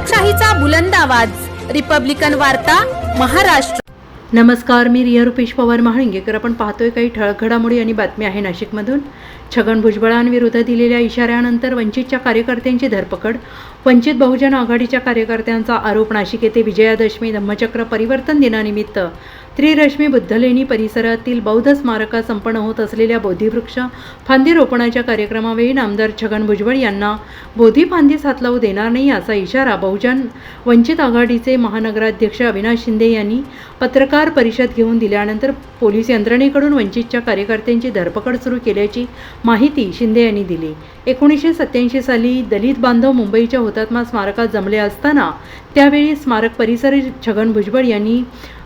लोकशाहीचा बुलंद आवाज, रिपब्लिकन वार्ता, महाराष्ट्र। नमस्कार, मी रिया रुपेश पवार महाळिंगेकर। आपण पाहतोय काही ठळक घडामोडी आणि बातमी आहे नाशिकमधून। छगन भुजबळांविरुद्ध दिलेल्या इशाऱ्यानंतर वंचितच्या कार्यकर्त्यांची धरपकड। वंचित बहुजन आघाडीच्या कार्यकर्त्यांचा आरोप। नाशिक येथे विजयादशमी धम्मचक्र परिवर्तन दिनानिमित्त त्रिरश्मी बुद्धलेणी परिसरातील बौद्ध स्मारकात संपन्न होत असलेल्या बोधिवृक्ष फांदी रोपणाच्या कार्यक्रमावेळी नामदार छगन भुजबळ यांना बोधी फांदीस हात लावू देणार नाही असा इशारा बहुजन वंचित आघाडीचे महानगराध्यक्ष अविनाश शिंदे यांनी पत्रकार परिषद घेऊन दिल्यानंतर पोलीस यंत्रणेकडून वंचितच्या कार्यकर्त्यांची धरपकड सुरू केल्याची माहिती शिंदे यांनी दिली। 1987 साली दलित बांधव मुंबईच्या हुतात्मा स्मारकात जमले असताना त्यावेळी स्मारक परिसर छगन भुजबळ यांनी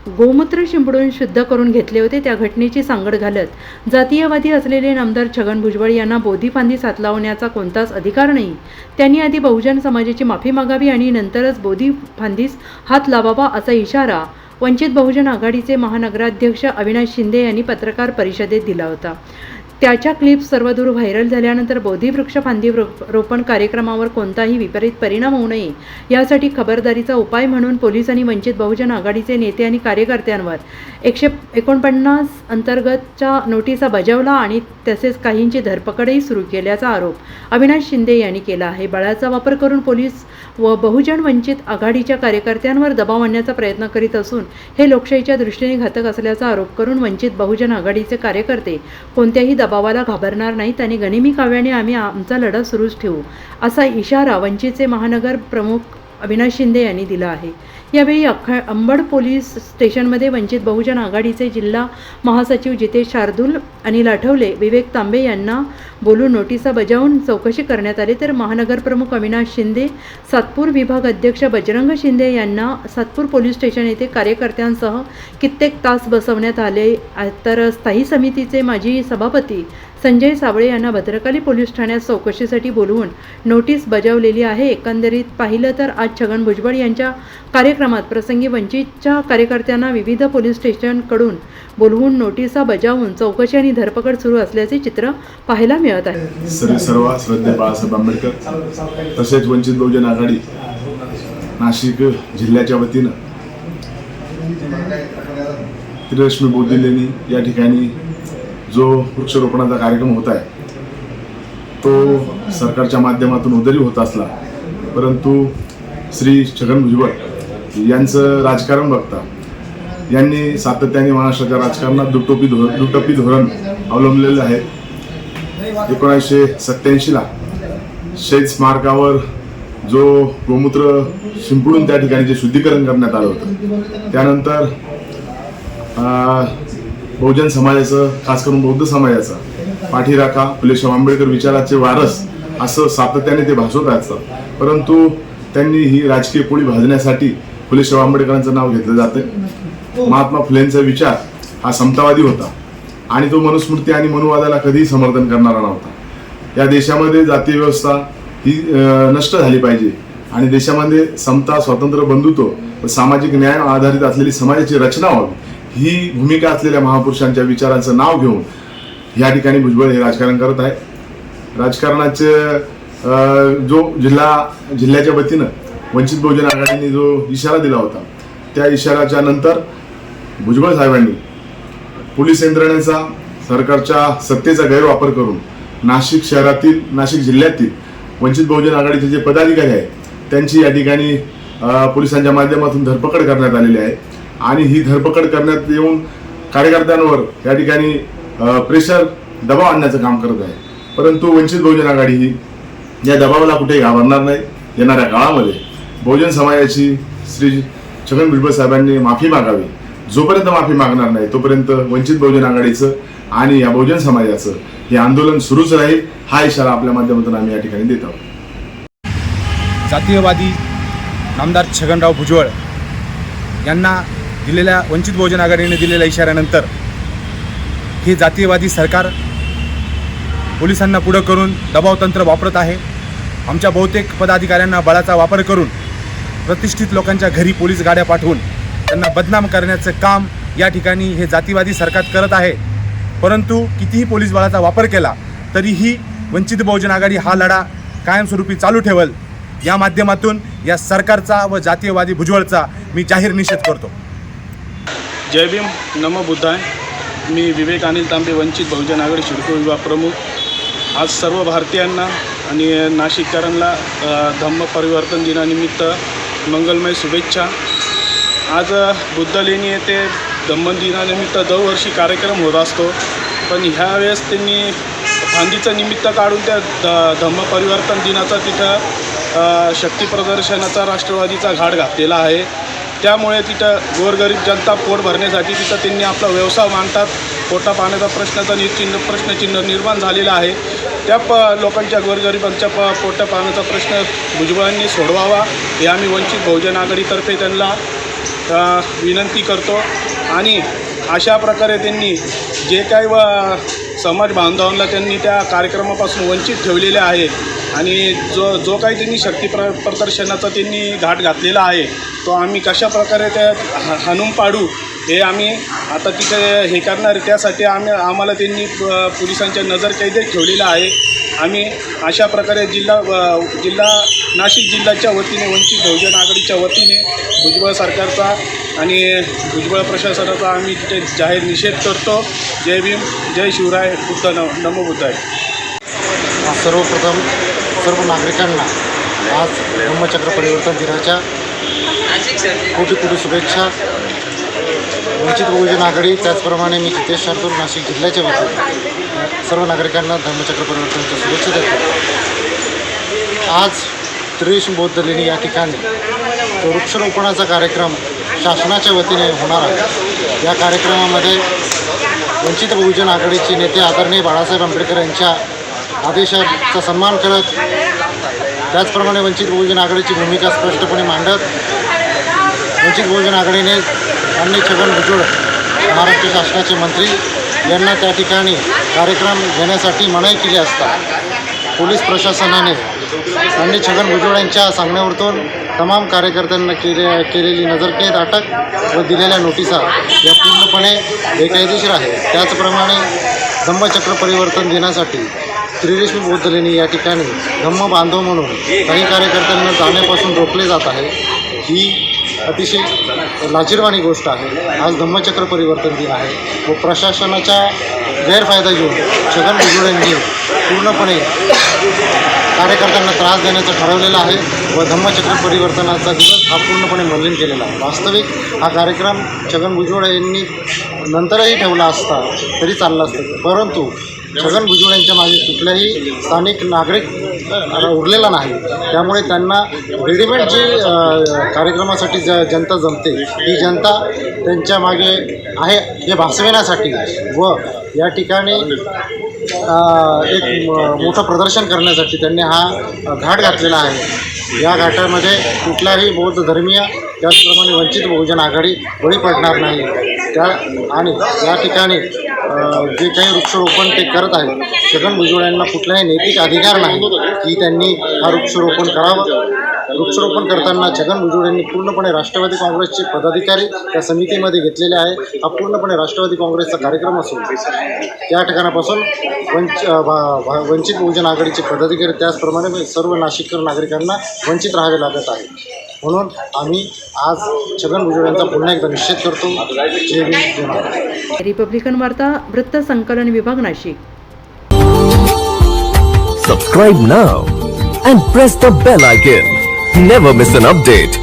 गोमूत्र शिंपडून शुद्ध करून घेतले होते। त्या घटनेची सांगड घालत जातीयवादी असलेले नामदार छगन भुजबळ यांना बोधी फांदीस हात लावण्याचा कोणताच अधिकार नाही। त्यांनी आधी बहुजन समाजाची माफी मागावी आणि नंतरच बोधी फांदीस हात लावावा असा इशारा वंचित बहुजन आघाडीचे महानगराध्यक्ष अविनाश शिंदे यांनी पत्रकार परिषदेत दिला होता। त्याच्या क्लिप्स सर्वदूर व्हायरल झाल्यानंतर बोधिवृक्ष फांदी रोपण कार्यक्रमावर कोणताही विपरीत परिणाम होऊ नये यासाठी खबरदारीचा उपाय म्हणून पोलिसांनी वंचित बहुजन आघाडीचे नेते आणि कार्यकर्त्यांवर 149 अंतर्गतच्या नोटिसा बजावला आणि तसेच काहींची धरपकडही सुरू केल्याचा आरोप अविनाश शिंदे यांनी केला आहे। बळाचा वापर करून पोलीस व बहुजन वंचित आघाडीच्या कार्यकर्त्यांवर दबाव आणण्याचा प्रयत्न करीत असून हे लोकशाहीच्या दृष्टीने घातक असल्याचा आरोप करून वंचित बहुजन आघाडीचे कार्यकर्ते कोणत्याही दबावाला घाबरणार नाहीत आणि गनिमी काव्याने आम्ही आमचा लढा सुरूच ठेवू असा इशारा वंचितचे महानगर प्रमुख अविनाश शिंदे यांनी दिला आहे। यावेळी अंबड पोलीस स्टेशनमध्ये वंचित बहुजन आघाडीचे जिल्हा महासचिव जितेश शार्दूल, अनिल आठवले, विवेक तांबे यांना बोलून नोटिसा बजावून चौकशी करण्यात आली। तर महानगर प्रमुख अविनाश शिंदे, सातपूर विभाग अध्यक्ष बजरंग शिंदे यांना सातपूर पोलीस स्टेशन येथे कार्यकर्त्यांसह कित्येक तास बसवण्यात आले। तर स्थायी समितीचे माजी सभापती संजय साबळे यांना भद्रकाली पोलीस ठाण्यात चौकशीसाठी बोलवून नोटीस बजावलेली आहे। एकंदरीत पाहिलं तर आज छगन भुजबळ यांच्या कार्यक्रमात प्रसंगी वंचितच्या कार्यकर्त्यांना विविध पोलीस स्टेशनकडून बोलवून नोटिसा बजावून चौकशी आणि धरपकड सुरू असल्याचे चित्र पाहायला मिळत आहे। सर्व श्रद्धेय बाळासाहेब आंबेडकर तसेच वंचित बहुजन आघाडी नाशिक जिल्ह्याच्या वतीनं त्रिरश्मी बोधिलेणी या ठिकाणी जो वृक्षारोपणाचा कार्यक्रम होत आहे तो सरकारच्या माध्यमातून उदरी होत असला, परंतु श्री छगन भुजबळ यांचं राजकारण बघता यांनी सातत्याने महाराष्ट्राच्या राजकारणात दुटप्पी धोरण अवलंबलेलं आहे। 1987ला शहीद स्मारकावर जो गोमूत्र शिंपडून त्या ठिकाणी जे शुद्धीकरण करण्यात आलं होतं, त्यानंतर बहुजन समाजाचं, खास करून बौद्ध समाजाचा पाठीराखा फुले आंबेडकर विचाराचे वारस असं सातत्याने ते भासवत असतात, परंतु त्यांनी ही राजकीय पोळी भाजण्यासाठी फुले आंबेडकरांचं नाव घेतलं जातं। महात्मा फुलेंचा विचार हा समतावादी होता आणि तो मनुस्मृती आणि मनुवादाला कधीही समर्थन करणारा नव्हता। या देशामध्ये जातीय व्यवस्था ही नष्ट झाली पाहिजे आणि देशामध्ये समता, स्वातंत्र्य, बंधुत्व, सामाजिक न्याय आधारित असलेली समाजाची रचना व्हावी ही भूमिका असलेल्या महापुरुषांच्या विचारांचं नाव घेऊन या ठिकाणी भुजबळ हे राजकारण करत आहे। राजकारणाचे जो जिल्ह्याच्या वतीनं वंचित बहुजन आघाडीने जो इशारा दिला होता, त्या इशाऱ्याच्या नंतर भुजबळ साहेबांनी पोलीस यंत्रणेचा, सरकारच्या सत्तेचा गैरवापर करून नाशिक शहरातील, नाशिक जिल्ह्यातील वंचित बहुजन आघाडीचे जे पदाधिकारी आहेत त्यांची या ठिकाणी पोलिसांच्या माध्यमातून धरपकड करण्यात आलेली आहे आणि ही धरपकड करण्यात येऊन कार्यकर्त्यांवर या ठिकाणी प्रेशर, दबाव आणण्याचं काम करत आहे। परंतु वंचित बहुजन आघाडी ही या दबावाला कुठेही घाबरणार नाही। येणाऱ्या काळामध्ये बहुजन समाजाची श्री छगन भुजबळ साहेबांनी माफी मागावी। जोपर्यंत माफी मागणार नाही तोपर्यंत वंचित बहुजन आघाडीचं आणि या बहुजन समाजाचं हे आंदोलन सुरूच राहील, हा इशारा आपल्या माध्यमातून आम्ही या ठिकाणी देत आहोत। जातीयवादी नामदार छगनराव भुजबळ यांना दिलेल्या वंचित बहुजन आघाडीने दिलेल्या इशाऱ्यानंतर हे जातीयवादी सरकार पोलिसांना पुढं करून दबावतंत्र वापरत आहे। आमच्या बहुतेक पदाधिकाऱ्यांना बळाचा वापर करून प्रतिष्ठित लोकांच्या घरी पोलीस गाड्या पाठवून त्यांना बदनाम करण्याचं काम या ठिकाणी हे जातीवादी सरकार करत आहे। परंतु कितीही पोलीस बळाचा वापर केला तरीही वंचित बहुजन आघाडी हा लढा कायमस्वरूपी चालू ठेवल या माध्यमातून या सरकारचा व जातीयवादी भुजबळचा मी जाहीर निषेध करतो. जय भीम, नमो बुद्धाय. मी विवेक अनिल तांबे, वंचित बहुजन आघाडी सिडको विभाग प्रमुख. आज सर्व भारतीयांना आणि नाशिककरांना धम्म परिवर्तन दिनानिमित्त मंगलमय शुभेच्छा. आज बुद्धलेणी येथे धम्म दिनानिमित्त दरवर्षी कार्यक्रम होत असतो, पण ह्यावेळेस त्यांनी फांदीचं निमित्त काढून त्या धम्म परिवर्तन दिनाचा तिथं शक्ती प्रदर्शनाचा राष्ट्रवादीचा घाट घातलेला आहे. त्यामुळे तिथं गोरगरीब जनता पोट भरण्यासाठी तिथं त्यांनी आपला व्यवसाय मांडतात. पोटा पाण्याचा प्रश्नचिन्ह निर्माण झालेला आहे. त्या लोकांच्या गोरगरिबांच्या पोटा पाण्याचा प्रश्न भुजबळांनी सोडवावा हे आम्ही वंचित बहुजन आघाडीतर्फे त्यांना विनंती करतो. आणि अशा प्रकारे त्यांनी जे काही समाज बांधवांना त्यांनी त्या कार्यक्रमापासून वंचित ठेवलेले आहे आणि जो काही त्यांनी शक्ती प्रदर्शनाचा त्यांनी घाट घातलेला आहे तो आम्ही कशा प्रकारे त्या हाणून पाडू हे आम्ही आता तिथे हे करणार. त्यासाठी आम्हाला त्यांनी पोलिसांच्या नजरकैदेत ठेवलेलं आहे. आम्ही अशा प्रकारे नाशिक जिल्ह्याच्या वतीने वंचित बहुजन आघाडीच्या वतीने भुजबळ सरकारचा आणि भुजबळ प्रशासनाचा आम्ही तिथे जाहीर निषेध करतो. जय भीम, जय शिवराय, नमो बुद्धाय. सर्वप्रथम सर्व नागरिकांना आज धम्मचक्र परिवर्तन दिनाच्या कोटी कोटी शुभेच्छा. वंचित बहुजन आघाडी त्याचप्रमाणे मी जितेश शार्दूल नाशिक जिल्ह्याच्या वतीने सर्व नागरिकांना धम्मचक्र परिवर्तनाच्या शुभेच्छा देतो. आज त्रिवेश बौद्ध लेणी या ठिकाणी तो वृक्षारोपणाचा कार्यक्रम शासनाच्या वतीने होणार आहे. या कार्यक्रमामध्ये वंचित बहुजन आघाडीचे नेते आदरणीय बाळासाहेब आंबेडकर यांच्या आदेशाचा सन्मान करत, त्याचप्रमाणे वंचित बहुजन आघाडीची भूमिका स्पष्टपणे मांडत वंचित बहुजन आघाडीने माननीय छगन भुजबळ महाराष्ट्र शासनाचे मंत्री यांना त्या ठिकाणी कार्यक्रम घेण्यासाठी मनाई केली असता पोलीस प्रशासनाने माननीय छगन भुजबळ यांच्या सांगण्यावरून तमाम कार्यकर्त्यांना केलेली नजरकैद, अटक व दिलेल्या नोटिसा या पूर्णपणे बेकायदेशीर आहे. त्याचप्रमाणे धम्मचक्र परिवर्तन दिनासाठी त्रिरेश्मी बौद्ध लेणी या ठिकाणी धम्म बांधव म्हणून काही कार्यकर्त्यांना जाण्यापासून रोखले जात आहे. ही अतिशय लाजिरवाणी गोष्ट आहे. आज धम्मचक्र परिवर्तन दिन आहे व प्रशासनाचा गैरफायदा घेऊन छगन भुजबळ यांनी पूर्णपणे कार्यकर्त्यांना त्रास देण्याचं ठरवलेलं आहे व धम्मचक्र परिवर्तनाचा दिवस हा पूर्णपणे मलिन केलेला आहे. वास्तविक हा कार्यक्रम छगन भुजबळ यांनी नंतरही ठेवला असता तरी चालला असतं, परंतु छगन भुजबळ यांच्या मागे कुठल्याही स्थानिक नागरिक उरलेला नाही. त्यामुळे त्यांना रेडीमेड जी कार्यक्रमासाठी जनता जमते ही जनता त्यांच्या मागे आहे हे भासविण्यासाठी व या ठिकाणी एक मोठं प्रदर्शन करण्यासाठी त्यांनी हा घाट घातलेला आहे. या घाटामध्ये कुठलाही बौद्ध धर्मीय त्याचप्रमाणे वंचित बहुजन आघाडी बळी पडणार नाही. आणि या ठिकाणी जे काही वृक्षारोपण ते करत आहेत, छगन भुजबळ यांना कुठलाही नैतिक अधिकार नाही की त्यांनी हा वृक्षारोपण करावं. वृक्षारोपण करताना छगन भुजबळ यांनी पूर्णपणे राष्ट्रवादी काँग्रेसचे पदाधिकारी त्या समितीमध्ये घेतलेले आहे. हा पूर्णपणे राष्ट्रवादी काँग्रेसचा कार्यक्रम असून त्या ठिकाणापासून वंचित बहुजन आघाडीचे पदाधिकारी त्याचप्रमाणे सर्व नाशिककर नागरिकांना वंचित राहावे लागत आहे. म्हणून आम्ही आज छगन भुजबळ यांचा पुन्हा एकदा निषेध करतो. जय भीम, जय महाराष्ट्र. रिपब्लिकन वार्ता वृत्त संकलन विभाग Nashik. Subscribe now and press the bell icon. Never miss an update.